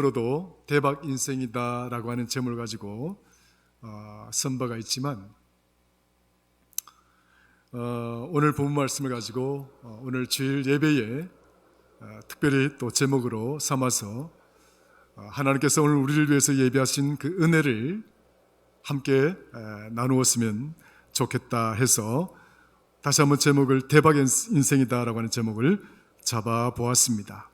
로도 대박 인생이다라고 하는 제목을 가지고 쓴 바가 있지만 오늘 본 말씀을 가지고 오늘 주일 예배에 특별히 또 제목으로 삼아서 하나님께서 오늘 우리를 위해서 예비하신 그 은혜를 함께 나누었으면 좋겠다 해서 다시 한번 제목을 대박 인생이다라고 하는 제목을 잡아보았습니다.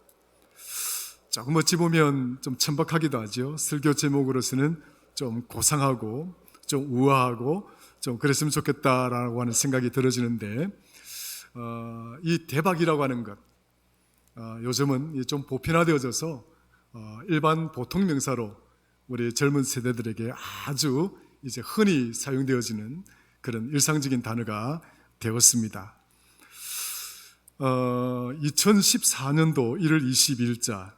조금 어찌 보면 좀 천박하기도 하죠. 설교 제목으로서는 좀 고상하고 좀 우아하고 좀 그랬으면 좋겠다라고 하는 생각이 들어지는데 이 대박이라고 하는 것 요즘은 좀 보편화되어져서 일반 보통 명사로 우리 젊은 세대들에게 아주 이제 흔히 사용되어지는 그런 일상적인 단어가 되었습니다. 2014년도 1월 22일자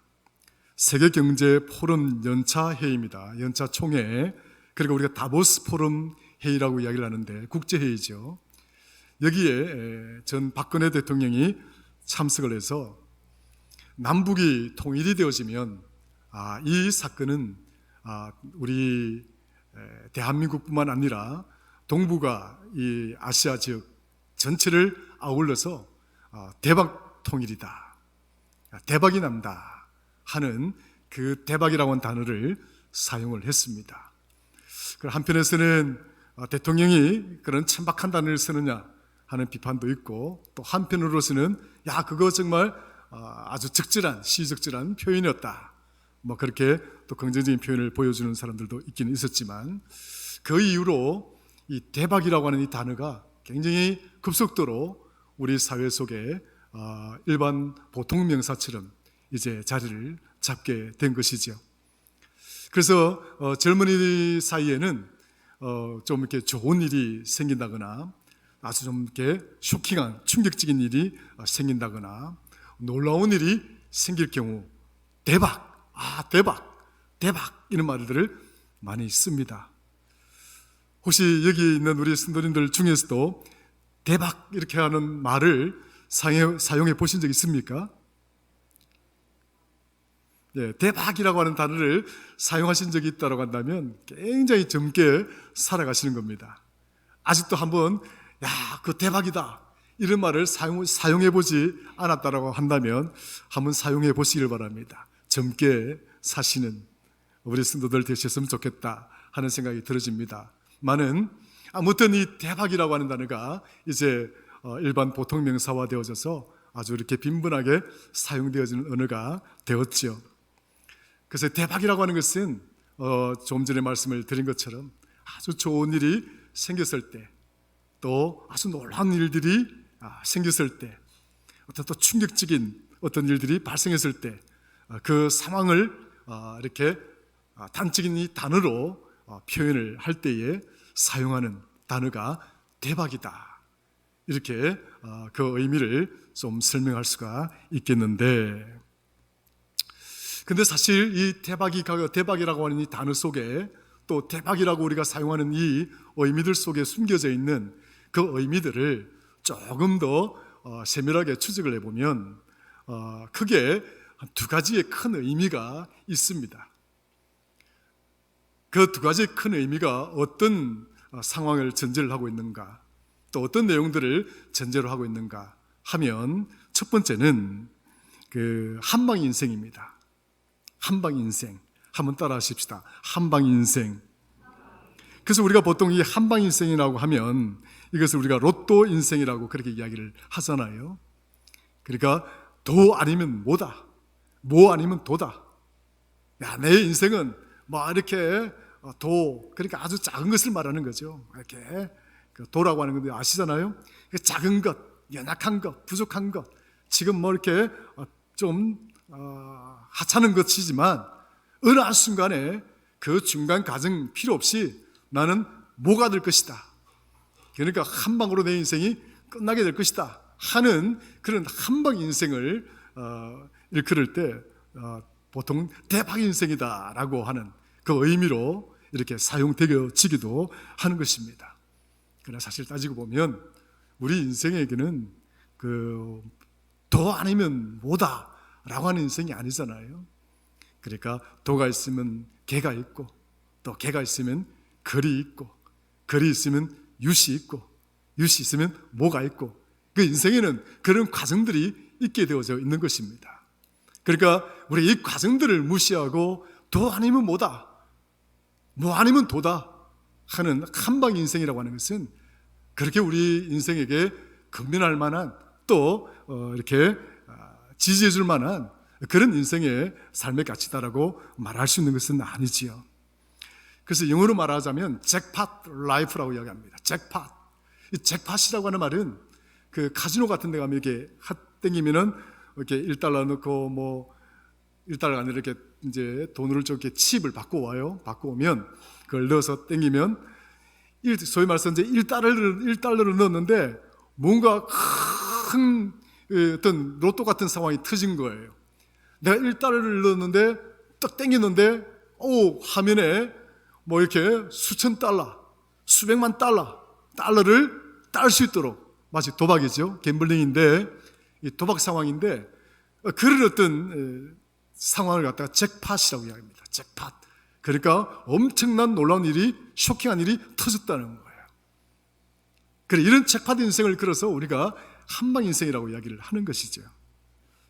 세계경제포럼 연차 회의입니다. 연차 총회, 그리고 우리가 다보스 포럼 회의라고 이야기를 하는데 국제회의죠. 여기에 전 박근혜 대통령이 참석을 해서 남북이 통일이 되어지면 이 사건은 우리 대한민국뿐만 아니라 동북아 이 아시아 지역 전체를 아울러서 대박 통일이다, 대박이 난다 하는 그 대박이라고 하는 단어를 사용을 했습니다. 한편에서는 대통령이 그런 천박한 단어를 쓰느냐 하는 비판도 있고, 또 한편으로서는 그거 정말 아주 적절한 시적절한 표현이었다, 뭐 그렇게 또 긍정적인 표현을 보여주는 사람들도 있기는 있었지만, 그 이후로 이 대박이라고 하는 이 단어가 굉장히 급속도로 우리 사회 속에 일반 보통 명사처럼 이제 자리를 잡게 된 것이죠. 그래서 젊은이 사이에는 좀 이렇게 좋은 일이 생긴다거나 아주 좀 이렇게 쇼킹한 충격적인 일이 생긴다거나 놀라운 일이 생길 경우 대박, 대박 이런 말들을 많이 씁니다. 혹시 여기 있는 우리 성도님들 중에서도 대박 이렇게 하는 말을 사용해 보신 적 있습니까? 대박이라고 하는 단어를 사용하신 적이 있다고 한다면 굉장히 젊게 살아가시는 겁니다. 아직도 한번 그 대박이다 이런 말을 사용해 보지 않았다고 한다면 한번 사용해 보시길 바랍니다. 젊게 사시는 우리 성도들 되셨으면 좋겠다 하는 생각이 들어집니다. 많은 아무튼 이 대박이라고 하는 단어가 이제 일반 보통 명사화 되어져서 아주 이렇게 빈번하게 사용되어지는 언어가 되었죠. 그래서 대박이라고 하는 것은 좀 전에 말씀을 드린 것처럼 아주 좋은 일이 생겼을 때, 또 아주 놀라운 일들이 생겼을 때, 어떤 또 충격적인 어떤 일들이 발생했을 때, 그 상황을 이렇게 단적인 이 단어로 표현을 할 때에 사용하는 단어가 대박이다, 이렇게 그 의미를 좀 설명할 수가 있겠는데, 근데 사실 이 대박이라고 하는 이 단어 속에 또 대박이라고 우리가 사용하는 이 의미들 속에 숨겨져 있는 그 의미들을 조금 더 세밀하게 추적을 해보면 크게 두 가지의 큰 의미가 있습니다. 그 두 가지의 큰 의미가 어떤 상황을 전제를 하고 있는가, 또 어떤 내용들을 전제로 하고 있는가 하면, 첫 번째는 그 한방 인생입니다. 한방 인생, 한번 따라 하십시다. 한방 인생. 그래서 우리가 보통 이 한방 인생이라고 하면 이것을 우리가 로또 인생이라고 그렇게 이야기를 하잖아요. 그러니까 도 아니면 뭐다, 뭐 아니면 도다. 내 인생은 뭐 이렇게 그러니까 아주 작은 것을 말하는 거죠. 이렇게 도라고 하는 건데 아시잖아요. 작은 것, 연약한 것, 부족한 것, 지금 뭐 이렇게 좀 하찮은 것이지만 어느 한순간에 그 중간 과정 필요 없이 나는 뭐가 될 것이다, 그러니까 한 방으로 내 인생이 끝나게 될 것이다 하는 그런 한방 인생을 일컬을 때 보통 대박 인생이다라고 하는 그 의미로 이렇게 사용되어지기도 하는 것입니다. 그러나 사실 따지고 보면 우리 인생에게는 더 아니면 뭐다 라고 하는 인생이 아니잖아요. 그러니까 도가 있으면 개가 있고, 또 개가 있으면 걸이 있고, 걸이 있으면 윷이 있고, 윷이 있으면 모가 있고, 그 인생에는 그런 과정들이 있게 되어져 있는 것입니다. 그러니까 우리 이 과정들을 무시하고 도 아니면 뭐다, 뭐 아니면 도다 하는 한방 인생이라고 하는 것은 그렇게 우리 인생에게 건면할 만한, 또 이렇게 지지해 줄 만한 그런 인생의 삶의 가치다라고 말할 수 있는 것은 아니지요. 그래서 영어로 말하자면 잭팟 라이프라고 이야기합니다. 잭팟. 이 잭팟이라고 하는 말은 그 카지노 같은 데 가면 이렇게 핫 땡기면은 이렇게 1달러 넣고, 뭐 1달러가 아니라 이렇게 이제 돈으로 좀 이렇게 칩을 받고 와요. 받고 오면 그걸 넣어서 땡기면 소위 말해서 이제 1달러를 넣었는데 뭔가 큰 어떤 로또 같은 상황이 터진 거예요. 내가 1달러를 넣었는데 딱 땡겼는데 화면에 뭐 이렇게 수천 달러, 수백만 달러를 딸 수 있도록, 마치 도박이죠. 갬블링인데, 이 도박 상황인데 그런 어떤 상황을 갖다가 잭팟이라고 이야기합니다. 잭팟. 그러니까 엄청난 놀라운 일이, 쇼킹한 일이 터졌다는 거예요. 그래, 이런 잭팟 인생을 걸어서 우리가 한방 인생이라고 이야기를 하는 것이죠.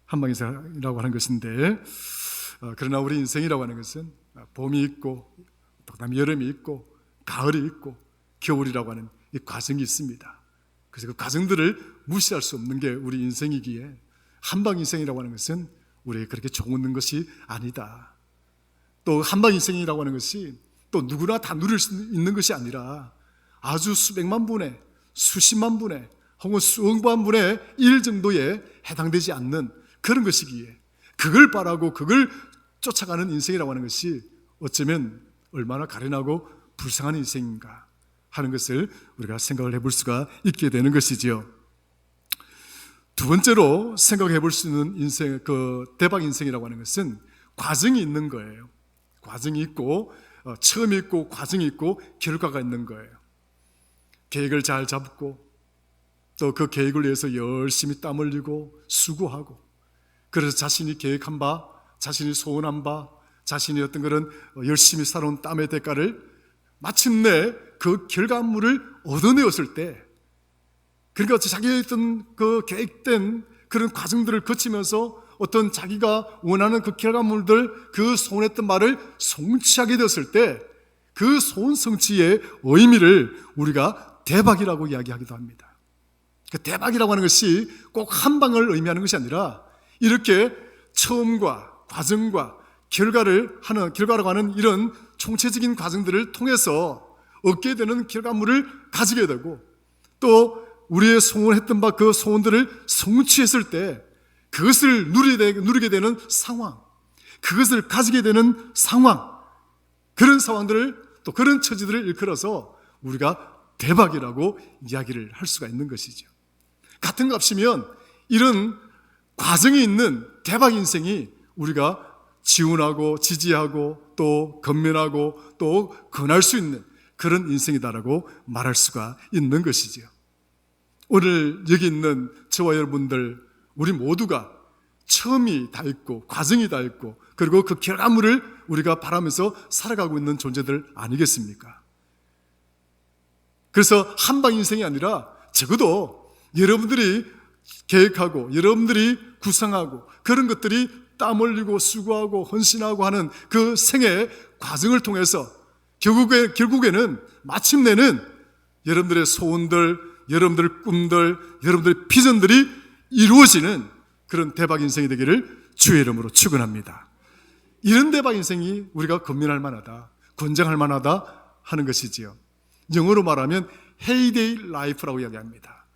한방 인생이라고 하는 것인데, 그러나 우리 인생이라고 하는 것은 봄이 있고, 그다음에 여름이 있고, 가을이 있고, 겨울이라고 하는 이 과정이 있습니다. 그래서 그 과정들을 무시할 수 없는 게 우리 인생이기에 한방 인생이라고 하는 것은 우리에게 그렇게 좋은 것이 아니다. 또 한방 인생이라고 하는 것이 또 누구나 다 누릴 수 있는 것이 아니라 아주 수백만 분의, 수십만 분의, 혹은 수억만 분의 일 정도에 해당되지 않는 그런 것이기에 그걸 바라고 그걸 쫓아가는 인생이라고 하는 것이 어쩌면 얼마나 가련하고 불쌍한 인생인가 하는 것을 우리가 생각을 해볼 수가 있게 되는 것이지요. 두 번째로 생각해 볼 수 있는 인생, 그 대박 인생이라고 하는 것은 과정이 있는 거예요. 과정이 있고, 처음이 있고, 과정이 있고, 결과가 있는 거예요. 계획을 잘 잡고, 또 그 계획을 위해서 열심히 땀 흘리고, 수고하고, 그래서 자신이 계획한 바, 자신이 소원한 바, 자신이 어떤 그런 열심히 살아온 땀의 대가를 마침내 그 결과물을 얻어내었을 때, 그러니까 자기의 어떤 그 계획된 그런 과정들을 거치면서 어떤 자기가 원하는 그 결과물들, 그 소원했던 말을 성취하게 되었을 때 그 소원 성취의 의미를 우리가 대박이라고 이야기하기도 합니다. 그 대박이라고 하는 것이 꼭 한 방을 의미하는 것이 아니라 이렇게 처음과 과정과 결과라고 하는 이런 총체적인 과정들을 통해서 얻게 되는 결과물을 가지게 되고, 또 우리의 소원했던 바 그 소원들을 성취했을 때 그것을 누리게 되는 상황, 그것을 가지게 되는 상황, 그런 상황들을, 또 그런 처지들을 일컬어서 우리가 대박이라고 이야기를 할 수가 있는 것이죠. 같은 값이면 이런 과정이 있는 대박 인생이 우리가 지원하고 지지하고 또 건면하고 또 권할 수 있는 그런 인생이다라고 말할 수가 있는 것이지요. 오늘 여기 있는 저와 여러분들, 우리 모두가 처음이 다 있고 과정이 다 있고, 그리고 그 결과물을 우리가 바라면서 살아가고 있는 존재들 아니겠습니까? 그래서 한방 인생이 아니라 적어도 여러분들이 계획하고 여러분들이 구상하고 그런 것들이 땀 흘리고 수고하고 헌신하고 하는 그 생의 과정을 통해서 결국에는 마침내는 여러분들의 소원들, 여러분들의 꿈들, 여러분들의 비전들이 이루어지는 그런 대박 인생이 되기를 주의 이름으로 축원합니다. 이런 대박 인생이 우리가 건면할 만하다, 권장할 만하다 하는 것이지요. 영어로 말하면 헤이데이 라이프라고 이야기합니다.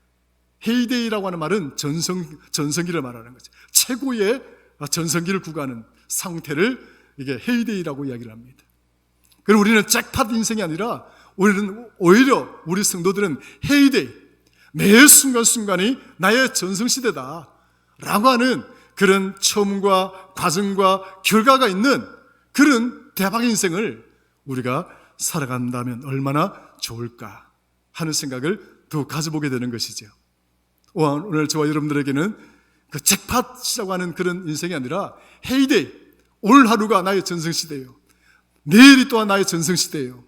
헤이데이라고 하는 말은 전성기를 말하는 거죠. 최고의 전성기를 구가하는 상태를 이게 헤이데이라고 이야기를 합니다. 그리고 우리는 잭팟 인생이 아니라 오히려 우리 성도들은 헤이데이, 매 순간순간이 나의 전성시대다 라고 하는 그런 처음과 과정과 결과가 있는 그런 대박 인생을 우리가 살아간다면 얼마나 좋을까 하는 생각을 더 가져보게 되는 것이죠. 오늘 저와 여러분들에게는 그 잭팟이라고 하는 그런 인생이 아니라 헤이데이, 오늘 하루가 나의 전성시대예요. 내일이 또한 나의 전성시대예요.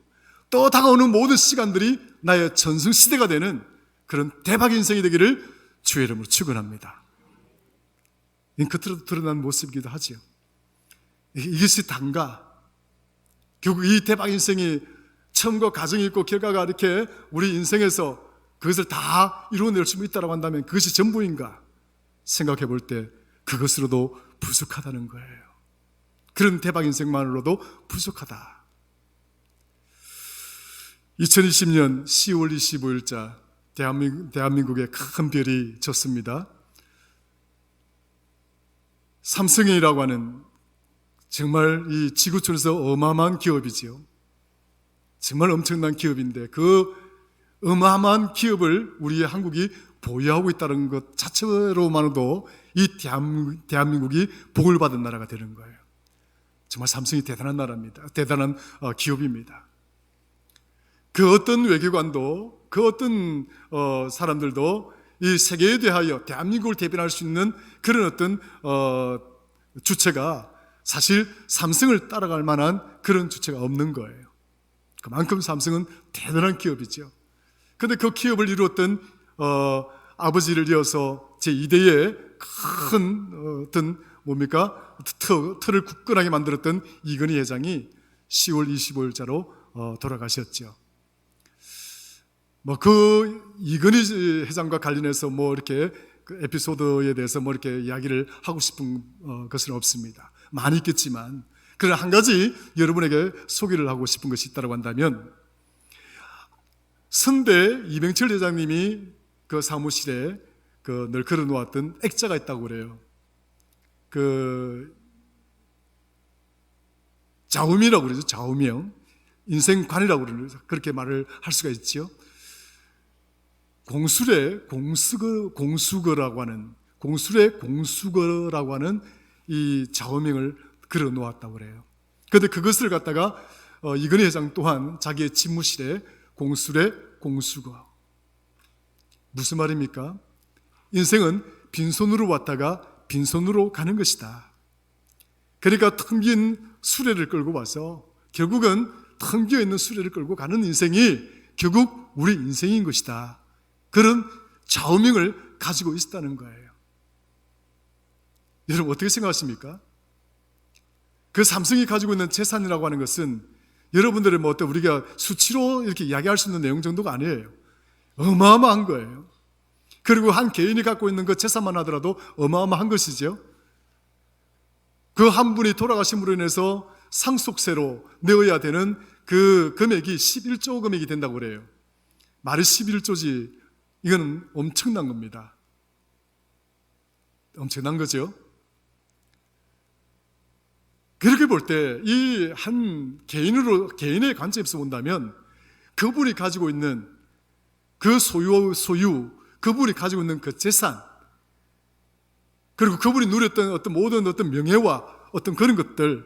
또 다가오는 모든 시간들이 나의 전성시대가 되는 그런 대박 인생이 되기를 주의 이름으로 축원합니다. 겉으로 드러난 모습이기도 하죠. 이것이 단가. 결국 이 대박 인생이 처음과 과정이 있고 결과가 이렇게 우리 인생에서 그것을 다 이루어낼 수 있다고 한다면 그것이 전부인가 생각해 볼 때 그것으로도 부족하다는 거예요. 그런 대박 인생만으로도 부족하다. 2020년 10월 25일자 대한민국에 큰 별이 졌습니다. 삼성이라고 하는 정말 이 지구촌에서 어마어마한 기업이지요. 정말 엄청난 기업인데 그 어마어마한 기업을 우리 한국이 보유하고 있다는 것 자체로만으로도 이 대한민국이 복을 받은 나라가 되는 거예요. 정말 삼성이 대단한 나라입니다. 대단한 기업입니다. 그 어떤 외교관도 그 어떤 사람들도 이 세계에 대하여 대한민국을 대변할 수 있는 그런 어떤 주체가 사실 삼성을 따라갈 만한 그런 주체가 없는 거예요. 그만큼 삼성은 대단한 기업이죠. 그런데 그 기업을 이루었던 아버지를 이어서 제2대의 큰 어떤 뭡니까? 틀을 굳건하게 만들었던 이건희 회장이 10월 25일자로 돌아가셨죠. 그 이건희 회장과 관련해서 이렇게 그 에피소드에 대해서 이렇게 이야기를 하고 싶은 것은 없습니다. 많이 있겠지만, 그러나 한 가지 여러분에게 소개를 하고 싶은 것이 있다고 한다면, 선대 이병철 회장님이 그 사무실에 늘 걸어 놓았던 액자가 있다고 그래요. 좌우명이라고 그러죠. 좌우명. 인생관이라고 그렇게 말을 할 수가 있죠. 공술의 공수거라고 하는 이 좌우명을 걸어 놓았다고 그래요. 그런데 그것을 갖다가 이건희 회장 또한 자기의 집무실에 공술의 공수거. 무슨 말입니까? 인생은 빈손으로 왔다가 빈손으로 가는 것이다. 그러니까 텅 빈 수레를 끌고 와서 결국은 텅 비어 있는 수레를 끌고 가는 인생이 결국 우리 인생인 것이다. 그런 좌우명을 가지고 있었다는 거예요. 여러분 어떻게 생각하십니까? 그 삼성이 가지고 있는 재산이라고 하는 것은 여러분들의 우리가 수치로 이렇게 이야기할 수 있는 내용 정도가 아니에요. 어마어마한 거예요. 그리고 한 개인이 갖고 있는 그 재산만 하더라도 어마어마한 것이죠. 그 한 분이 돌아가심으로 인해서 상속세로 내어야 되는 그 금액이 11조 금액이 된다고 그래요. 말이 11조지 이거는 엄청난 겁니다. 엄청난 거죠. 그렇게 볼 때 이 한 개인의 관점에서 본다면 그분이 가지고 있는 그 소유, 그분이 가지고 있는 그 재산, 그리고 그분이 누렸던 어떤 모든 어떤 명예와 어떤 그런 것들,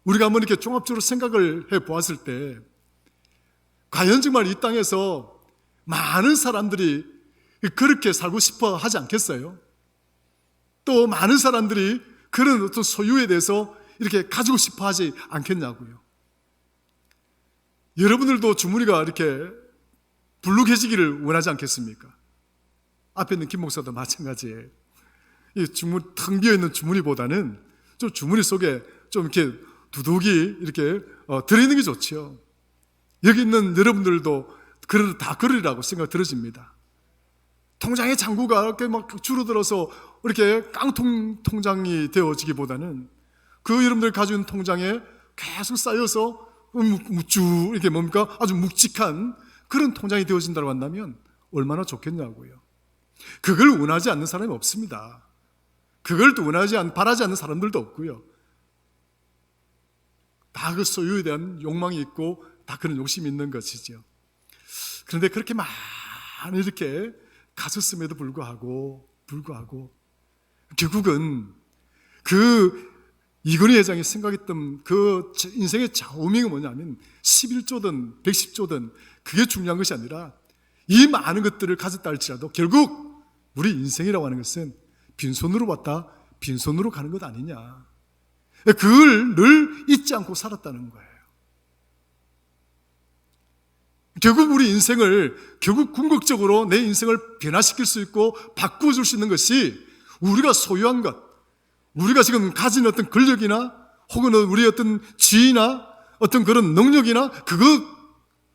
우리가 한번 이렇게 종합적으로 생각을 해 보았을 때, 과연 정말 이 땅에서 많은 사람들이 그렇게 살고 싶어 하지 않겠어요? 또 많은 사람들이 그런 어떤 소유에 대해서 이렇게 가지고 싶어 하지 않겠냐고요. 여러분들도 주머니가 이렇게 불룩해지기를 원하지 않겠습니까? 앞에 있는 김 목사도 마찬가지예요. 이 텅 비어있는 주머니보다는 좀 주머니 속에 좀 이렇게 두둑이 이렇게 들어있는 게 좋죠. 여기 있는 여러분들도 다 그러리라고 생각 들어집니다. 통장의 잔고가 이렇게 막 줄어들어서 이렇게 깡통 통장이 되어지기보다는 그 여러분들 가지고 있는 통장에 계속 쌓여서 묵쭉 이렇게 아주 묵직한 그런 통장이 되어진다고 한다면 얼마나 좋겠냐고요. 그걸 원하지 않는 사람이 없습니다. 그걸 또 바라지 않는 사람들도 없고요. 다 그 소유에 대한 욕망이 있고 다 그런 욕심이 있는 것이죠. 그런데 그렇게 많이 이렇게 가졌음에도 불구하고 결국은 그 이건희 회장이 생각했던 그 인생의 좌우명이 뭐냐면 11조든 110조든 그게 중요한 것이 아니라 이 많은 것들을 가졌다 할지라도 결국 우리 인생이라고 하는 것은 빈손으로 왔다 빈손으로 가는 것 아니냐. 그걸 늘 잊지 않고 살았다는 거예요. 결국 우리 인생을 결국 궁극적으로 내 인생을 변화시킬 수 있고 바꾸어줄 수 있는 것이 우리가 소유한 것, 우리가 지금 가진 어떤 권력이나 혹은 우리의 어떤 지위나 어떤 그런 능력이나 그거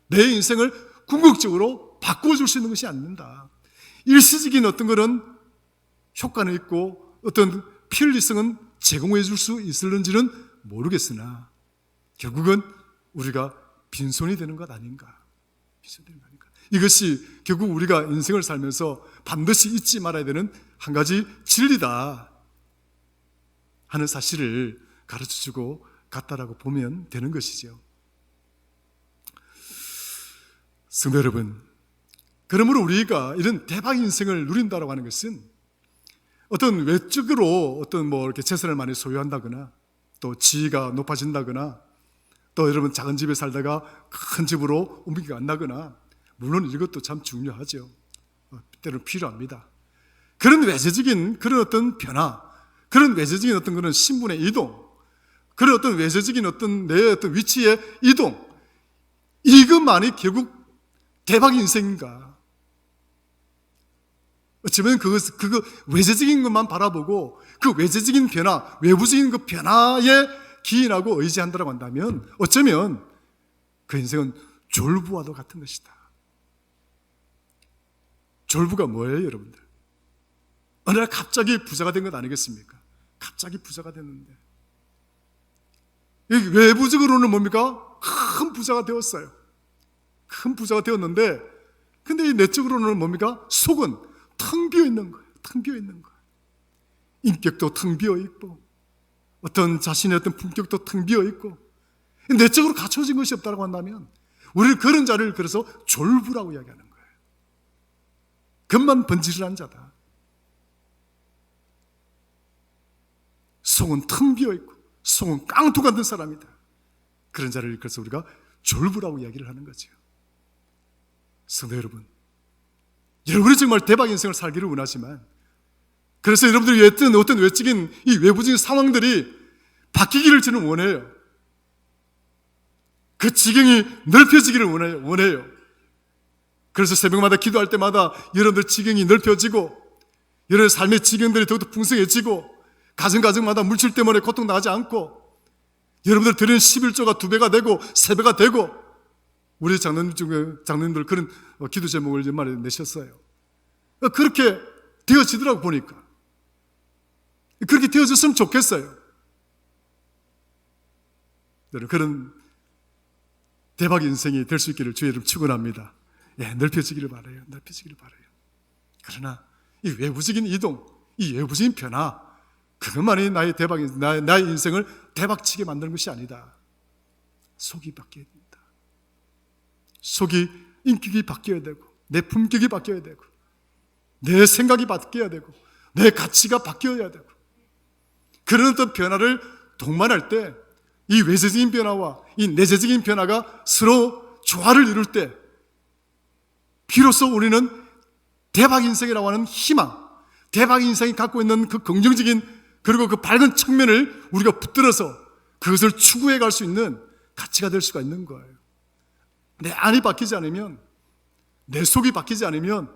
내 인생을 궁극적으로 바꾸어줄 수 있는 것이 아닙니다. 일시적인 어떤 그런 효과는 있고 어떤 편리성은 제공해 줄 수 있을는지는 모르겠으나 결국은 우리가 빈손이 되는 것 아닌가. 이것이 결국 우리가 인생을 살면서 반드시 잊지 말아야 되는 한 가지 진리다 하는 사실을 가르쳐주고 갔다라고 보면 되는 것이죠. 성도 여러분, 그러므로 우리가 이런 대박 인생을 누린다라고 하는 것은 어떤 외적으로 어떤 이렇게 재산을 많이 소유한다거나 또 지위가 높아진다거나 또 여러분 작은 집에 살다가 큰 집으로 옮기가 안 나거나 물론 이것도 참 중요하죠. 때로는 필요합니다. 그런 외재적인 그런 어떤 변화, 그런 외재적인 어떤 그런 신분의 이동, 그런 어떤 외재적인 어떤 내 어떤 위치의 이동, 이것만이 결국 대박 인생인가? 어쩌면 그거 외재적인 것만 바라보고 그 외재적인 변화, 외부적인 그 변화에 기인하고 의지한다고 한다면 어쩌면 그 인생은 졸부와도 같은 것이다. 졸부가 뭐예요, 여러분들? 어느 날 갑자기 부자가 된 것 아니겠습니까? 갑자기 부자가 됐는데 외부적으로는 뭡니까? 큰 부자가 되었어요. 큰 부자가 되었는데 근데 이 내적으로는 뭡니까? 속은 텅 비어 있는 거예요. 텅 비어 있는 거예요. 인격도 텅 비어 있고 어떤 자신의 어떤 품격도 텅 비어 있고 내적으로 갖춰진 것이 없다고 한다면 우리는 그런 자를 그래서 졸부라고 이야기하는 거예요. 겉만 번지르한 자다. 속은 텅 비어 있고 속은 깡통 같은 사람이다. 그런 자를 그래서 우리가 졸부라고 이야기를 하는 거죠. 성도 여러분, 여러분이 정말 대박 인생을 살기를 원하지만 그래서 여러분들이 어떤 외적인 이 외부적인 상황들이 바뀌기를 저는 원해요. 그 지경이 넓혀지기를 원해요. 그래서 새벽마다 기도할 때마다 여러분들 지경이 넓혀지고 여러분의 삶의 지경들이 더욱더 풍성해지고 가정마다 물질 때문에 고통당하지 않고 여러분들 드리는 11조가 2배가 되고 3배가 되고 우리 장로님들 그런 기도 제목을 연말에 내셨어요. 그렇게 되어지더라고 보니까. 그렇게 되어졌으면 좋겠어요. 그런 대박 인생이 될 수 있기를 주의 이름 축원합니다. 예, 넓혀지기를 바라요. 넓혀지기를 바라요. 그러나 이 외부적인 이동, 이 외부적인 변화, 그것만이 나의 인생을 대박치게 만드는 것이 아니다. 속이 바뀌어야 된다. 속이 인격이 바뀌어야 되고 내 품격이 바뀌어야 되고 내 생각이 바뀌어야 되고 내 가치가 바뀌어야 되고 그런 어떤 변화를 동반할 때 이 외재적인 변화와 이 내재적인 변화가 서로 조화를 이룰 때 비로소 우리는 대박 인생이라고 하는 희망, 대박 인생이 갖고 있는 그 긍정적인 그리고 그 밝은 측면을 우리가 붙들어서 그것을 추구해 갈 수 있는 가치가 될 수가 있는 거예요. 내 안이 바뀌지 않으면, 내 속이 바뀌지 않으면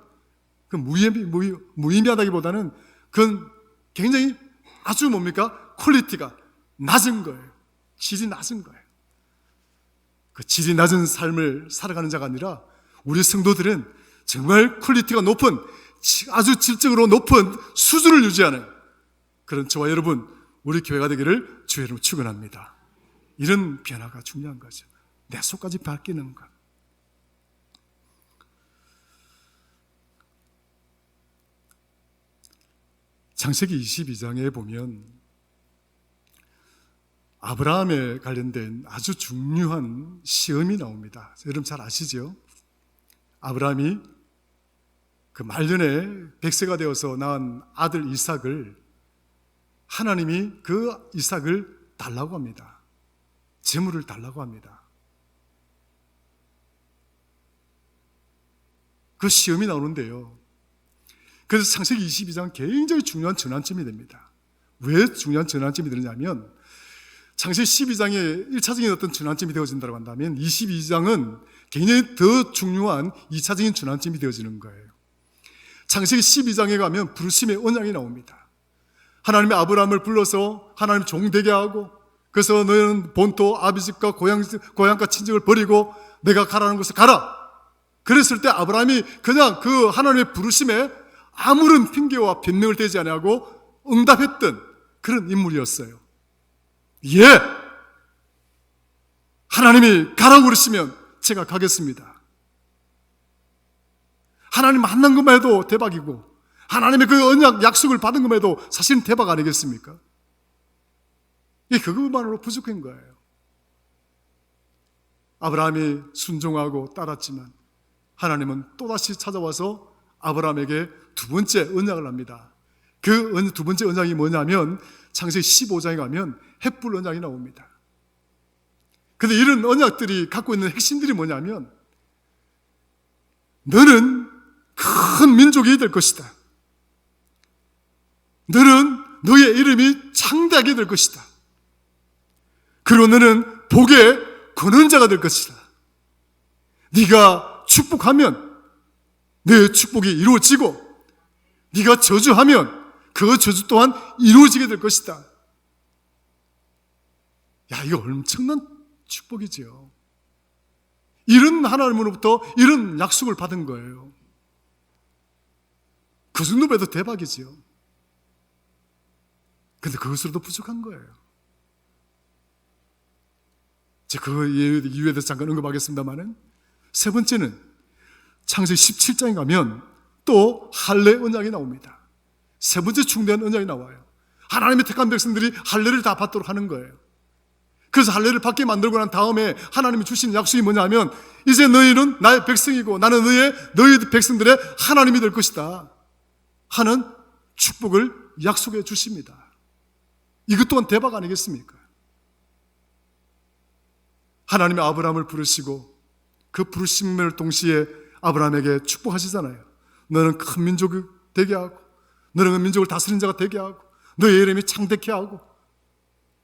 그 무의미하다기보다는 그건 굉장히 아주 퀄리티가 낮은 거예요. 질이 낮은 거예요. 그 질이 낮은 삶을 살아가는 자가 아니라 우리 성도들은 정말 퀄리티가 높은 아주 질적으로 높은 수준을 유지하는 그런 저와 여러분 우리 교회가 되기를 주의 이름으로 축원합니다. 이런 변화가 중요한 거죠. 내 속까지 바뀌는 것. 창세기 22장에 보면 아브라함에 관련된 아주 중요한 시험이 나옵니다. 여러분 잘 아시죠? 아브라함이 그 말년에 100세가 되어서 낳은 아들 이삭을 하나님이 그 이삭을 달라고 합니다. 재물을 달라고 합니다. 그 시험이 나오는데요. 그래서 창세기 22장 굉장히 중요한 전환점이 됩니다. 왜 중요한 전환점이 되느냐면 창세기 12장에 1차적인 어떤 준환점이 되어진다고 한다면 22장은 굉장히 더 중요한 2차적인 준환점이 되어지는 거예요. 창세기 12장에 가면 부르심의 언약이 나옵니다. 하나님이 아브라함을 불러서 하나님 종 되게 하고, 그래서 너희는 본토 아비집과 고향과 친척을 버리고 내가 가라는 곳에 가라. 그랬을 때 아브라함이 그냥 그 하나님의 부르심에 아무런 핑계와 변명을 대지 아니하고 응답했던 그런 인물이었어요. 예! 하나님이 가라고 그러시면 제가 가겠습니다. 하나님 만난 것만 해도 대박이고, 하나님의 그 언약 약속을 받은 것만 해도 사실은 대박 아니겠습니까? 이게 그것만으로 부족한 거예요. 아브라함이 순종하고 따랐지만 하나님은 또다시 찾아와서 아브라함에게 두 번째 언약을 합니다. 그 두 번째 언약이 뭐냐면 창세기 15장에 가면 헷불 언약이 나옵니다. 그런데 이런 언약들이 갖고 있는 핵심들이 뭐냐면, 너는 큰 민족이 될 것이다. 너는 너의 이름이 창대하게 될 것이다. 그리고 너는 복의 근원자가 될 것이다. 네가 축복하면 내 축복이 이루어지고, 네가 저주하면 그 저주 또한 이루어지게 될 것이다. 야, 이거 엄청난 축복이지요. 이런 하나님으로부터 이런 약속을 받은 거예요. 그 정도면 해도 대박이지요. 근데 그것으로도 부족한 거예요. 제가 그 이유에 대해서 잠깐 언급하겠습니다만은, 세 번째는 창세기 17장에 가면 또 할례 언약이 나옵니다. 세 번째 중대한 언약이 나와요. 하나님의 택한 백성들이 할례를 다 받도록 하는 거예요. 그래서 할례를 받게 만들고 난 다음에 하나님이 주신 약속이 뭐냐면, 이제 너희는 나의 백성이고 나는 너희 백성들의 하나님이 될 것이다 하는 축복을 약속해 주십니다. 이것 또한 대박 아니겠습니까? 하나님이 아브라함을 부르시고 그 부르심을 동시에 아브라함에게 축복하시잖아요. 너는 큰 민족이 되게 하고, 너는 그 민족을 다스린 자가 되게 하고, 너의 이름이 창대케 하고,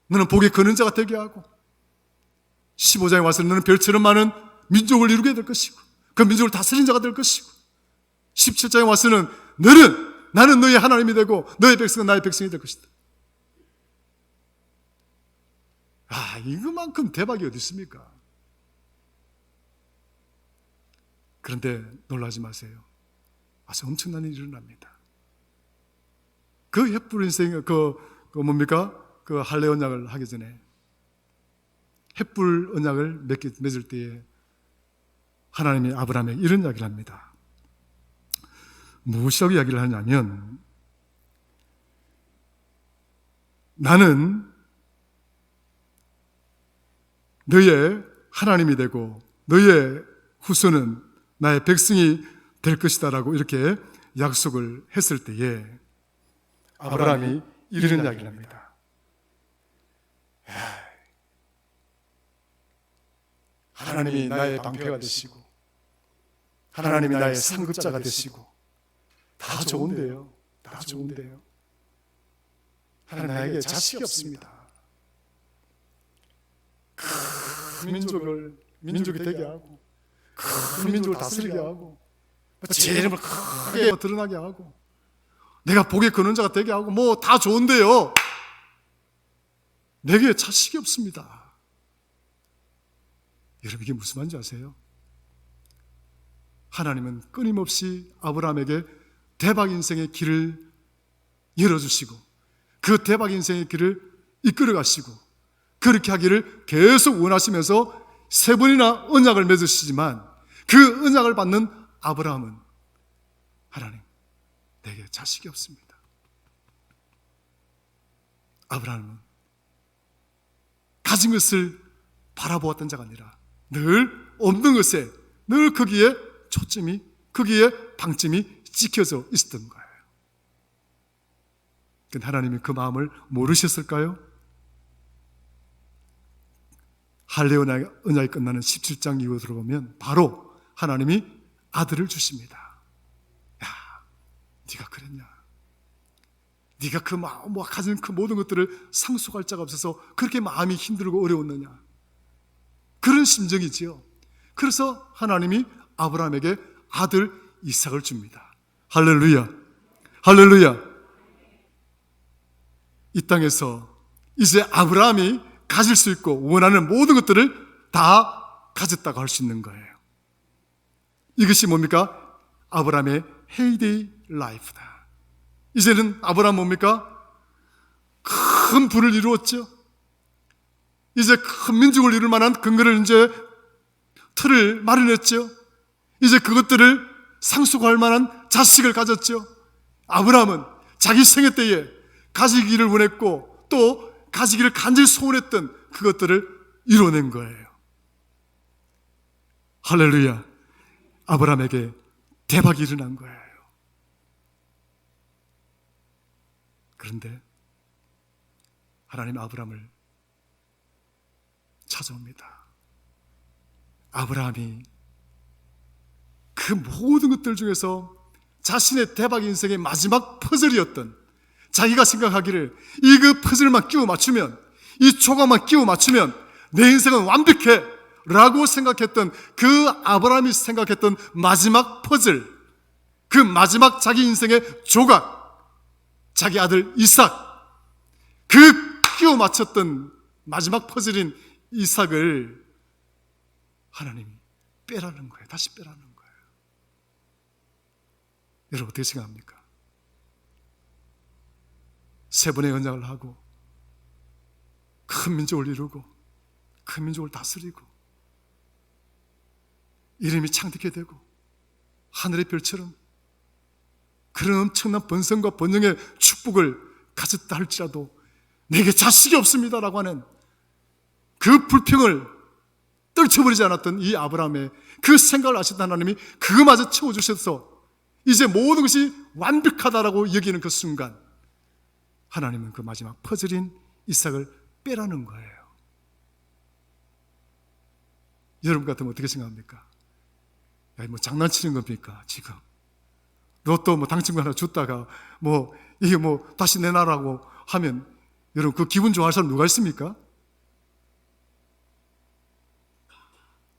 너는 복의 근원자가 되게 하고, 15장에 와서 너는 별처럼 많은 민족을 이루게 될 것이고 그 민족을 다스린 자가 될 것이고, 17장에 와서는 나는 너의 하나님이 되고 너의 백성은 나의 백성이 될 것이다. 아, 이거만큼 대박이 어디 있습니까? 그런데 놀라지 마세요. 아주 엄청난 일이 일어납니다. 그 헷불 인생, 뭡니까? 그 할례 언약을 하기 전에 헷불 언약을 맺을 때에 하나님이 아브라함에게 이런 이야기를 합니다. 무엇이라고 이야기를 하냐면, 나는 너의 하나님이 되고 너의 후손은 나의 백성이 될 것이다 라고 이렇게 약속을 했을 때에 아브라함이 이런 이야기를 합니다. 하나님이 나의 방패가 되시고 하나님이 나의 상급자가 되시고 다 좋은데요. 다 좋은데요. 하나님 나에게 자식이 없습니다. 큰 민족이 되게 하고 큰 민족을 다스리게 하고 제 이름을 크게 드러나게 하고 내가 복의 근원자가 되게 하고 뭐 다 좋은데요. 내게 자식이 없습니다. 여러분, 이게 무슨 말인지 아세요? 하나님은 끊임없이 아브라함에게 대박 인생의 길을 열어주시고 그 대박 인생의 길을 이끌어 가시고 그렇게 하기를 계속 원하시면서 세 번이나 언약을 맺으시지만 그 언약을 받는 아브라함은 하나님, 내게 자식이 없습니다. 아브라함은 가진 것을 바라보았던 자가 아니라 늘 없는 것에 늘 거기에 초점이, 거기에 방점이 찍혀져 있었던 거예요. 근데 하나님이 그 마음을 모르셨을까요? 할례 언약이 끝나는 17장 이후로 들어보면 바로 하나님이 아들을 주십니다. 야, 네가 그랬냐? 네가 가진 그 모든 것들을 상속할 자가 없어서 그렇게 마음이 힘들고 어려웠느냐, 그런 심정이지요. 그래서 하나님이 아브라함에게 아들 이삭을 줍니다. 할렐루야, 할렐루야. 이 땅에서 이제 아브라함이 가질 수 있고 원하는 모든 것들을 다 가졌다고 할 수 있는 거예요. 이것이 뭡니까? 아브라함의 헤이데이 라이프다. 이제는 아브라함 뭡니까? 큰 부를 이루었죠. 이제 큰 민족을 이룰 만한 근거를 이제 틀을 마련했죠. 이제 그것들을 상속할 만한 자식을 가졌죠. 아브라함은 자기 생애 때에 가지기를 원했고 또 가지기를 간절히 소원했던 그것들을 이뤄낸 거예요. 할렐루야. 아브라함에게 대박이 일어난 거예요. 그런데 하나님 아브라함을 찾아옵니다. 아브라함이 그 모든 것들 중에서 자신의 대박 인생의 마지막 퍼즐이었던, 자기가 생각하기를 이 그 퍼즐만 끼워 맞추면, 이 조각만 끼워 맞추면 내 인생은 완벽해 라고 생각했던 그 아브라함이 생각했던 마지막 퍼즐, 그 마지막 자기 인생의 조각, 자기 아들 이삭, 그 끼워 맞췄던 마지막 퍼즐인 이삭을 하나님이 빼라는 거예요. 다시 빼라는 거예요. 여러분 어떻게 생각합니까? 세 번의 언약을 하고 큰 민족을 이루고 큰 민족을 다스리고 이름이 창대케 되고 하늘의 별처럼 그런 엄청난 번성과 번영의 축복을 가졌다 할지라도 내게 자식이 없습니다라고 하는 그 불평을 떨쳐버리지 않았던 이 아브라함의 그 생각을 아시던 하나님이 그거마저 채워주셔서 이제 모든 것이 완벽하다라고 여기는 그 순간 하나님은 그 마지막 퍼즐인 이삭을 빼라는 거예요. 여러분 같으면 어떻게 생각합니까? 야, 뭐 장난치는 겁니까 지금? 로또 당첨금 하나 줬다가 이게 다시 내놔라고 하면 여러분 그 기분 좋아할 사람 누가 있습니까?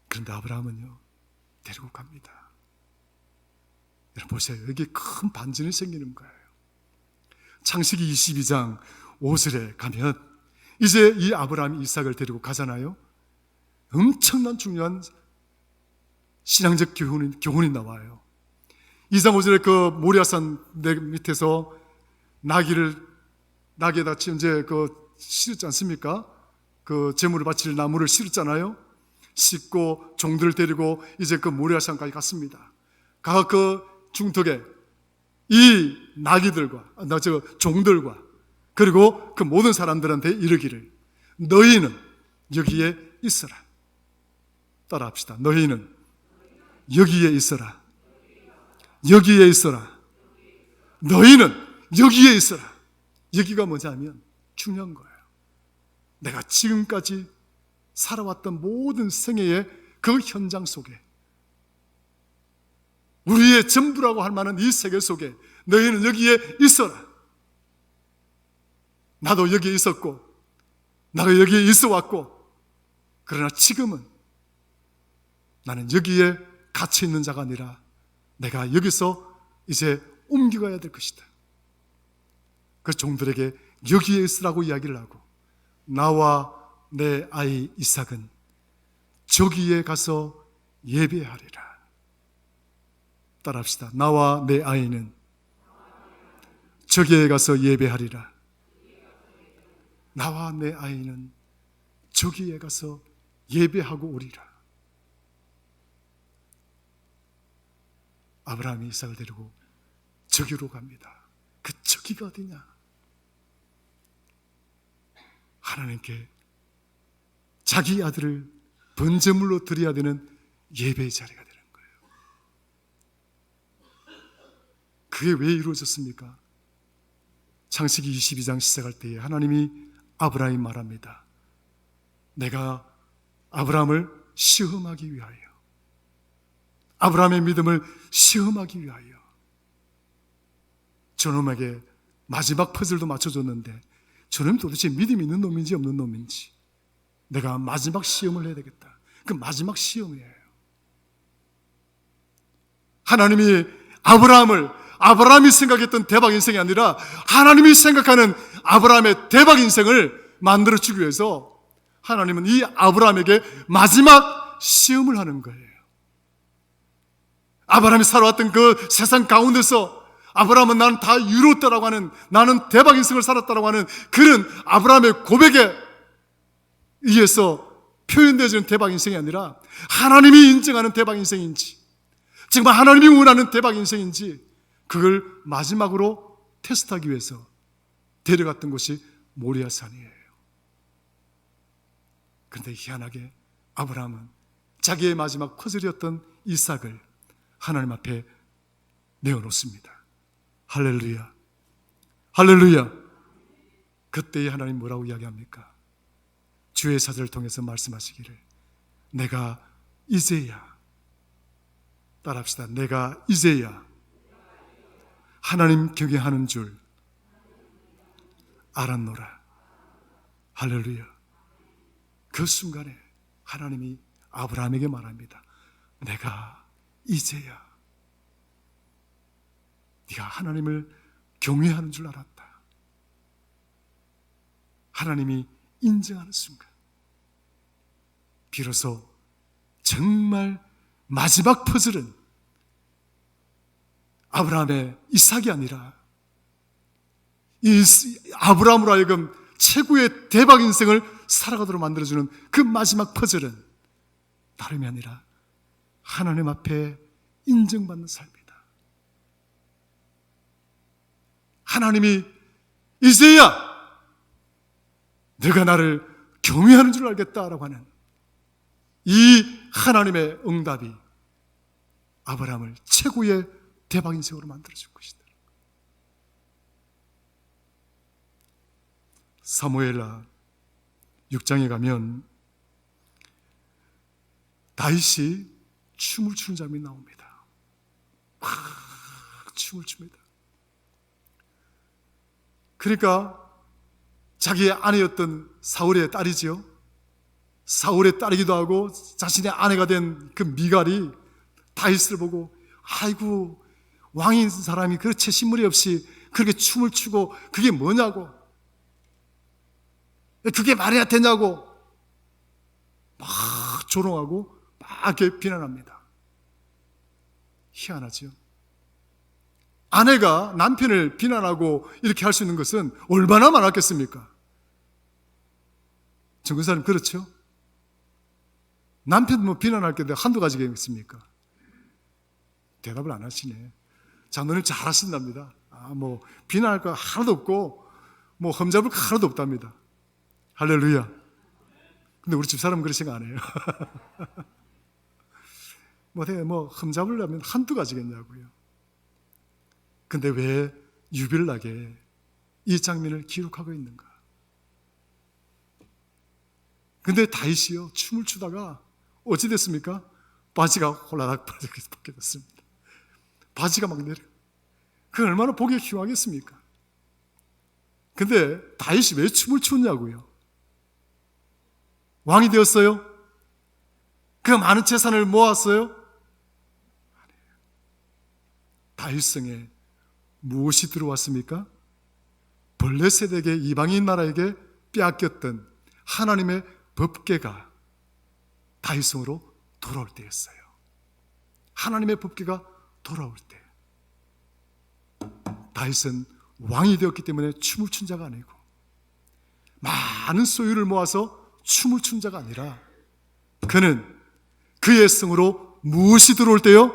그런데 아브라함은요 데리고 갑니다. 여러분 보세요. 여기 큰 반전이 생기는 거예요. 창세기 22장 5절에 가면 이제 이 아브라함이 이삭을 데리고 가잖아요. 엄청난 중요한 신앙적 교훈이 나와요. 2장 5절에 그 모리아산 밑에서 나귀에다 이제 심었지 않습니까? 그 제물을 바칠 나무를 심었잖아요. 싣고 종들을 데리고 이제 그 모리아산까지 갔습니다. 그 중턱에 이 나귀들과 종들과 그리고 그 모든 사람들한테 이르기를 너희는 여기에 있어라. 따라합시다. 너희는 여기에 있어라. 여기에 있어라. 너희는 여기에 있어라. 여기가 뭐냐면 중요한 거예요. 내가 지금까지 살아왔던 모든 생애의 그 현장 속에 우리의 전부라고 할 만한 이 세계 속에 너희는 여기에 있어라. 나도 여기에 있었고 나도 여기에 있어 왔고 그러나 지금은 나는 여기에 갇혀 있는 자가 아니라 내가 여기서 이제 옮겨가야 될 것이다. 그 종들에게 여기에 있으라고 이야기를 하고 나와 내 아이 이삭은 저기에 가서 예배하리라. 따라합시다. 나와 내 아이는 저기에 가서 예배하리라. 나와 내 아이는 저기에 가서 예배하고 오리라. 아브라함이 이삭을 데리고 저기로 갑니다. 그 저기가 어디냐? 하나님께 자기 아들을 번제물로 드려야 되는 예배의 자리가 되는 거예요. 그게 왜 이루어졌습니까? 창세기 22장 시작할 때에 하나님이 아브라함이 말합니다. 내가 아브라함을 시험하기 위하여, 아브라함의 믿음을 시험하기 위하여 저놈에게 마지막 퍼즐도 맞춰줬는데 저놈이 도대체 믿음 있는 놈인지 없는 놈인지 내가 마지막 시험을 해야 되겠다. 그 마지막 시험이에요. 하나님이 아브라함이 생각했던 대박 인생이 아니라 하나님이 생각하는 아브라함의 대박 인생을 만들어주기 위해서 하나님은 이 아브라함에게 마지막 시험을 하는 거예요. 아브라함이 살아왔던 그 세상 가운데서 아브라함은 나는 다 이루었다라고 하는, 나는 대박 인생을 살았다라고 하는 그런 아브라함의 고백에 의해서 표현되어지는 대박 인생이 아니라 하나님이 인정하는 대박 인생인지, 정말 하나님이 원하는 대박 인생인지 그걸 마지막으로 테스트하기 위해서 데려갔던 곳이 모리아산이에요. 그런데 희한하게 아브라함은 자기의 마지막 퍼즐이었던 이삭을 하나님 앞에 내어놓습니다. 할렐루야, 할렐루야. 그때에 하나님 뭐라고 이야기합니까? 주의 사자를 통해서 말씀하시기를 내가 이제야, 따라합시다. 내가 이제야 하나님 경외하는 줄 알았노라. 할렐루야. 그 순간에 하나님이 아브라함에게 말합니다. 내가 이제야 네가 하나님을 경외하는 줄 알았다. 하나님이 인정하는 순간 비로소 정말 마지막 퍼즐은 아브라함의 이삭이 아니라 이 아브라함으로 하여금 최고의 대박 인생을 살아가도록 만들어주는 그 마지막 퍼즐은 다름이 아니라 하나님 앞에 인정받는 삶이다. 하나님이 이제야 내가 나를 경외하는 줄 알겠다라고 하는 이 하나님의 응답이 아브라함을 최고의 대박 인생으로 만들어줄 것이다. 사무엘하 6장에 가면 다윗이 춤을 추는 장면이 나옵니다. 막 춤을 춥니다. 그러니까 자기의 아내였던 사울의 딸이지요. 사울의 딸이기도 하고 자신의 아내가 된 그 미갈이 다윗을 보고 아이고 왕인 사람이 그렇게 신물이 없이 그렇게 춤을 추고 그게 뭐냐고, 그게 말이나 되냐고 막 조롱하고 막 이렇게 비난합니다. 희한하죠. 아내가 남편을 비난하고 이렇게 할 수 있는 것은 얼마나 많았겠습니까? 정근사님 그렇죠? 남편 뭐 비난할 게 한두 가지가 있습니까? 대답을 안 하시네. 장로님 잘하신답니다. 뭐 비난할 거 하나도 없고 뭐 험잡을 거 하나도 없답니다. 할렐루야. 근데 우리 집사람은 그런 생각 안 해요. 뭐 험잡으려면 한두 가지겠냐고요. 근데 왜 유별나게 이 장면을 기록하고 있는가? 근데 다윗이요 춤을 추다가 어찌 됐습니까? 바지가 홀라닥 벗게 됐습니다. 바지가 막 내려. 그건 얼마나 보기 흉하겠습니까? 근데 다윗이 왜 춤을 췄냐고요? 왕이 되었어요? 그 많은 재산을 모았어요? 아니에요. 다윗성에 무엇이 들어왔습니까? 블레셋에게, 이방인 나라에게 빼앗겼던 하나님의 법궤가 다윗성으로 돌아올 때였어요. 하나님의 법궤가 돌아올 때 다윗은 왕이 되었기 때문에 춤을 춘 자가 아니고 많은 소유를 모아서 춤을 춘 자가 아니라 그는 그의 성으로 무엇이 들어올 때요?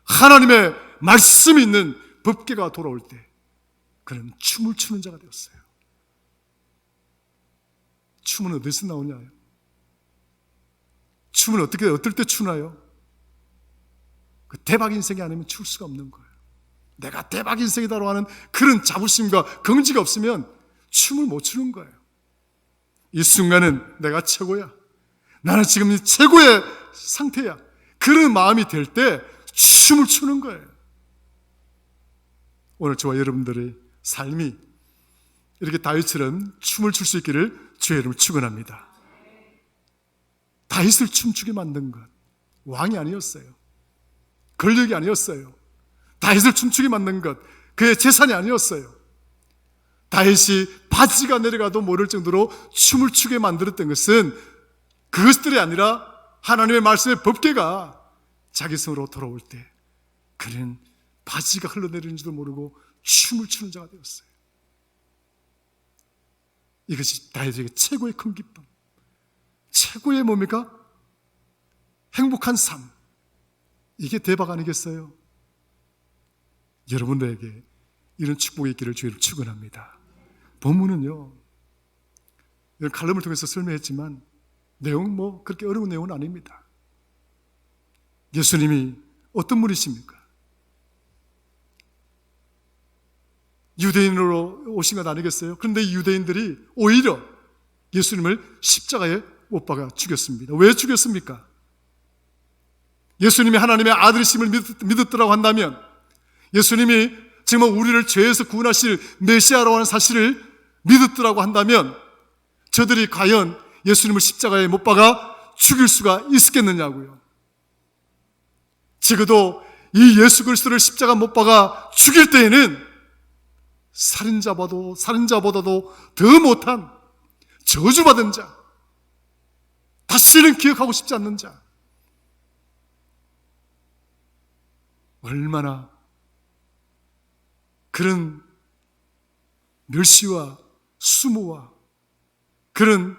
하나님의 말씀이 있는 법궤가 돌아올 때 그는 춤을 추는 자가 되었어요. 춤은 어디서 나오냐요? 춤은 어떨 때 추나요? 그 대박 인생이 아니면 출 수가 없는 거예요. 내가 대박 인생이다라고 하는 그런 자부심과 긍지가 없으면 춤을 못 추는 거예요. 이 순간은 내가 최고야. 나는 지금 이 최고의 상태야. 그런 마음이 될 때 춤을 추는 거예요. 오늘 저와 여러분들이 삶이 이렇게 다윗처럼 춤을 출 수 있기를 주의 이름을 축원합니다. 다윗을 춤추게 만든 것, 왕이 아니었어요. 권력이 아니었어요. 다윗을 춤추게 만든 것, 그의 재산이 아니었어요. 다윗이 바지가 내려가도 모를 정도로 춤을 추게 만들었던 것은 그것들이 아니라 하나님의 말씀의 법궤가 자기 손으로 돌아올 때 그는 바지가 흘러내리는지도 모르고 춤을 추는 자가 되었어요. 이것이 다윗에게 최고의 큰 기쁨, 최고의 뭡니까? 행복한 삶. 이게 대박 아니겠어요? 여러분들에게 이런 축복이 있기를 주의를 축원합니다. 본문은요, 칼럼을 통해서 설명했지만 내용 그렇게 어려운 내용은 아닙니다. 예수님이 어떤 분이십니까? 유대인으로 오신 것 아니겠어요? 그런데 유대인들이 오히려 예수님을 십자가에 못 박아 죽였습니다. 왜 죽였습니까? 예수님이 하나님의 아들이심을 믿었더라고 한다면, 예수님이 정말 우리를 죄에서 구원하실 메시아라고 하는 사실을 믿었더라고 한다면 저들이 과연 예수님을 십자가에 못 박아 죽일 수가 있었겠느냐고요. 적어도 이 예수 그리스도를 십자가 못 박아 죽일 때에는 살인자보다도 더 못한 저주받은 자, 다시는 기억하고 싶지 않는 자, 얼마나 그런 멸시와 수모와 그런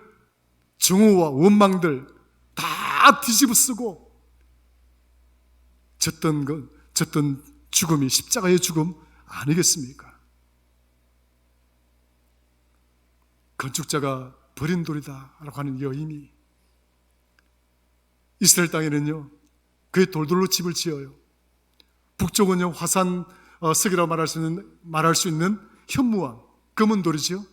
정오와 원망들 다 뒤집어 쓰고 졌던 죽음이 십자가의 죽음 아니겠습니까? 건축자가 버린 돌이다 라고 하는 여인이 이스라엘 땅에는요, 그의 돌돌로 집을 지어요. 북쪽은요, 화산석이라고 말할 수 있는 현무암, 검은 돌이죠.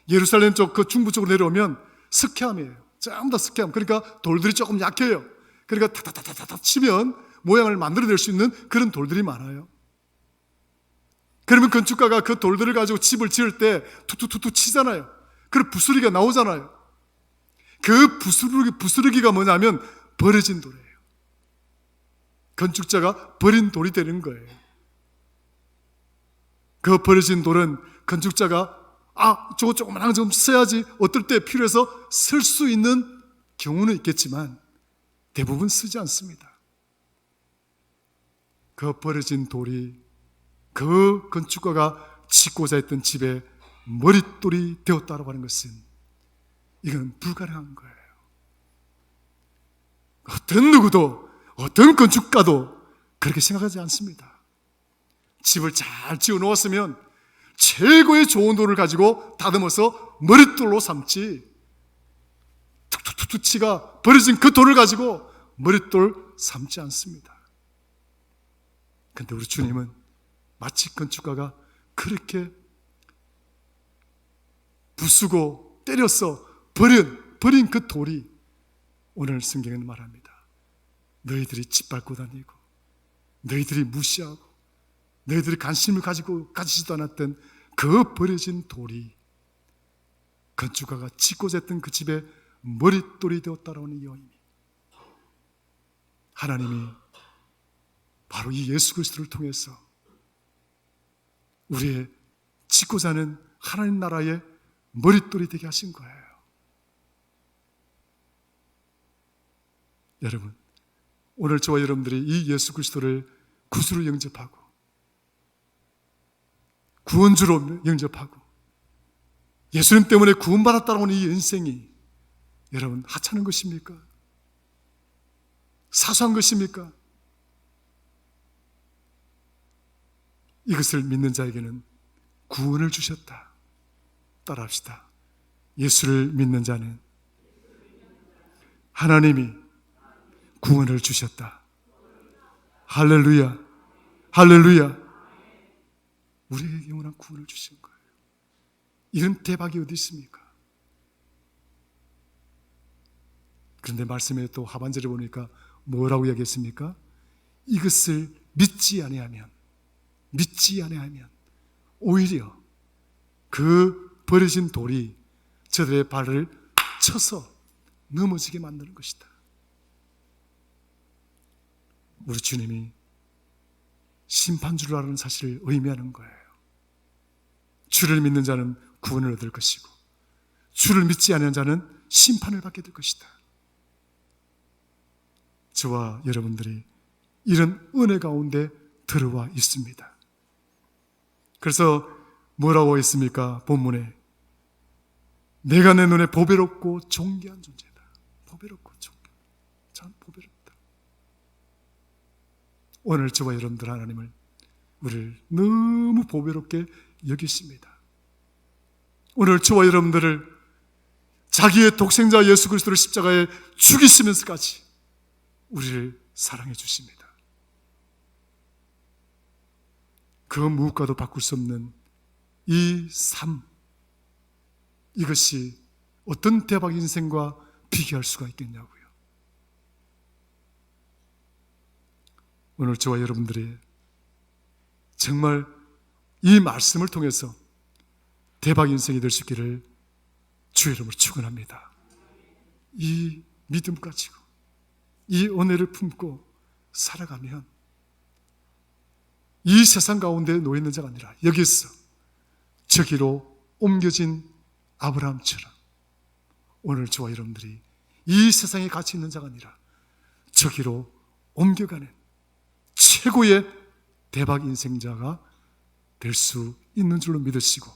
예루살렘 쪽 그 중부 쪽으로 내려오면 석회암이에요. 전부 다 석회암. 그러니까 돌들이 조금 약해요. 그러니까 타타타타타 치면 모양을 만들어낼 수 있는 그런 돌들이 많아요. 그러면 건축가가 그 돌들을 가지고 집을 지을 때 툭툭툭툭 치잖아요. 그리고 부스러기가 나오잖아요. 그 부스러기가 뭐냐면 버려진 돌이에요. 건축자가 버린 돌이 되는 거예요. 그 버려진 돌은 건축자가 저거 조그만한 거 좀 써야지 어떨 때 필요해서 쓸 수 있는 경우는 있겠지만 대부분 쓰지 않습니다. 그 버려진 돌이 그 건축가가 짓고자 했던 집의 머릿돌이 되었다고 하는 것은 이건 불가능한 거예요. 어떤 누구도 어떤 건축가도 그렇게 생각하지 않습니다. 집을 잘 지어 놓았으면 최고의 좋은 돌을 가지고 다듬어서 머릿돌로 삼지, 툭툭툭툭 치가 버려진 그 돌을 가지고 머릿돌 삼지 않습니다. 그런데 우리 주님은 마치 건축가가 그렇게 부수고 때려서 버린 그 돌이 오늘 성경은 말합니다. 너희들이 짓밟고 다니고 너희들이 무시하고 너희들이 관심을 가지지도 않았던 그 버려진 돌이 건축가가 짓고자 했던 그 집의 머릿돌이 되었다라는 이 의미. 하나님이 바로 이 예수 그리스도를 통해서 우리의 짓고자 하는 하나님 나라의 머릿돌이 되게 하신 거예요. 여러분, 오늘 저와 여러분들이 이 예수 그리스도를 구주로 영접하고 구원주로 영접하고 예수님 때문에 구원받았다고 하는 이 인생이 여러분 하찮은 것입니까? 사소한 것입니까? 이것을 믿는 자에게는 구원을 주셨다. 따라합시다. 예수를 믿는 자는 하나님이 구원을 주셨다. 할렐루야, 할렐루야. 우리에게 영원한 구원을 주신 거예요. 이런 대박이 어디 있습니까? 그런데 말씀에 또 하반절에 보니까 뭐라고 이야기했습니까? 이것을 믿지 아니하면 오히려 그 버려진 돌이 저들의 발을 쳐서 넘어지게 만드는 것이다. 우리 주님이 심판주라는 사실을 의미하는 거예요. 주를 믿는 자는 구원을 얻을 것이고 주를 믿지 않는 자는 심판을 받게 될 것이다. 저와 여러분들이 이런 은혜 가운데 들어와 있습니다. 그래서 뭐라고 했습니까? 본문에 내가 내 눈에 보배롭고 존귀한 존재다. 보배롭고 존귀. 참 보배롭다. 오늘 저와 여러분들 하나님을 우리를 너무 보배롭게 여기십니다. 오늘 저와 여러분들을 자기의 독생자 예수 그리스도를 십자가에 죽이시면서까지 우리를 사랑해 주십니다. 그 무엇과도 바꿀 수 없는 이 삶, 이것이 어떤 대박 인생과 비교할 수가 있겠냐고요. 오늘 저와 여러분들이 정말 이 말씀을 통해서 대박 인생이 될 수 있기를 주의 이름으로 축원합니다. 이 믿음 가지고 이 은혜를 품고 살아가면 이 세상 가운데 놓여 있는 자가 아니라 여기서 저기로 옮겨진 아브라함처럼 오늘 저와 여러분들이 이 세상에 갇혀 있는 자가 아니라 저기로 옮겨가는 최고의 대박 인생자가 될 수 있는 줄로 믿으시고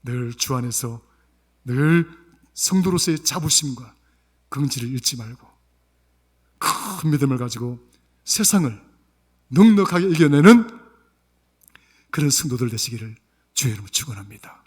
늘 주 안에서 늘 성도로서의 자부심과 긍지를 잃지 말고 큰 믿음을 가지고 세상을 넉넉하게 이겨내는 그런 성도들 되시기를 주의 이름으로 축원합니다.